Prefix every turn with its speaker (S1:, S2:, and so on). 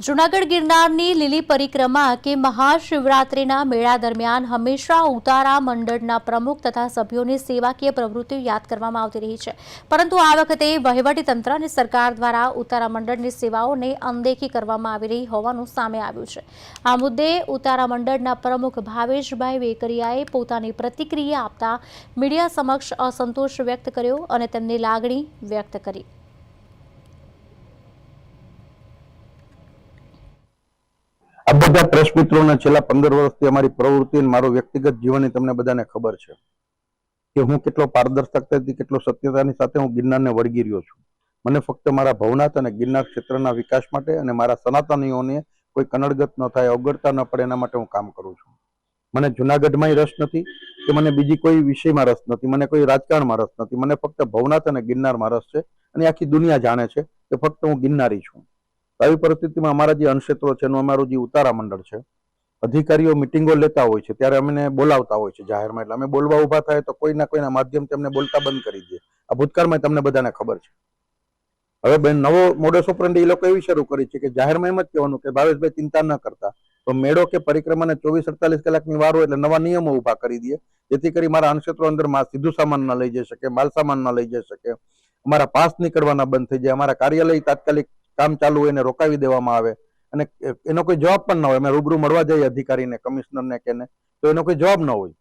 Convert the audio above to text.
S1: જૂનાગઢ ગિરનારની લીલી પરિક્રમા કે મહાશિવરાત્રિના મેળા દરમિયાન હંમેશા ઉતારા મંડળના પ્રમુખ તથા સભ્યોની સેવાકીય પ્રવૃત્તિઓ યાદ કરવામાં આવતી રહી છે, પરંતુ આ વખતે વહીવટીતંત્ર અને સરકાર દ્વારા ઉતારા મંડળની સેવાઓને અનદેખી કરવામાં આવી રહી હોવાનું સામે આવ્યું છે। આ મુદ્દે ઉતારા મંડળના પ્રમુખ ભાવેશભાઈ વેકરિયાએ પોતાની પ્રતિક્રિયા આપતા મીડિયા સમક્ષ અસંતોષ વ્યક્ત કર્યો અને તેમની લાગણી વ્યક્ત કરી।
S2: આ બધા પ્રેસ મિત્રોને છેલ્લા 15 વર્ષથી અમારી પ્રવૃત્તિ અને મારો વ્યક્તિગત જીવનની તમને બધાને ખબર છે કે હું કેટલો પારદર્શકતાથી કેટલો સત્યતાની સાથે હું ગિરનારને વળગી રહ્યો છું। મને ફક્ત મારા ભવનાથ અને ગિરનાર ક્ષેત્રના વિકાસ માટે અને મારા સનાતનીઓને કોઈ કનડગત ન થાય, અવગણતા ન પડે એના માટે હું કામ કરું છું। મને જૂનાગઢમાંય રસ નથી કે મને બીજી કોઈ વિષયમાં રસ નથી, મને કોઈ રાજકારણમાં રસ નથી, મને ફક્ત ભવનાથ અને ગિરનારમાં રસ છે અને આખી દુનિયા જાણે છે કે ફક્ત હું ગિરનારી છું। આવી પરિસ્થિતિમાં અમારા જે અણક્ષેત્રો છે, અમારું જે ઉતારા મંડળ છે, અધિકારીઓ મિટિંગો લેતા હોય છે ત્યારે અમને બોલાવતા હોય છે જાહેરમાં, એટલે અમે બોલવા ઊભા થાય તો કોઈના કોઈના માધ્યમથી અમને બોલતા બંધ કરી દે। આ ભૂતકાળમાં તમને બધાને ખબર છે। હવે બેન નવો મોડસ ઓપરેન્ડી એ લોકો એવી શરૂ કરી છે કે જાહેરમાં એમ જ કહેવાનું કે ભાવેશભાઈ ચિંતા ન કરતા, તો મેળો કે પરિક્રમાને 24-48 કલાકની વાર હોય એટલે નવા નિયમો ઊભા કરી દે, જેથી કરી મારા અણક્ષેત્રો અંદર સીધું સામાન ન લઈ જઈ શકે, માલ સામાન ન લઈ જઈ શકે, અમારા પાસ નીકળવાના બંધ થઈ જાય, અમારા કાર્યાલય તાત્કાલિક કામ ચાલુ હોય એને રોકાવી દેવામાં આવે અને એનો કોઈ જવાબ પણ ન હોય। અમે રૂબરૂ મળવા જઈએ અધિકારીને, કમિશનરને કે તો એનો કોઈ જવાબ ન હોય।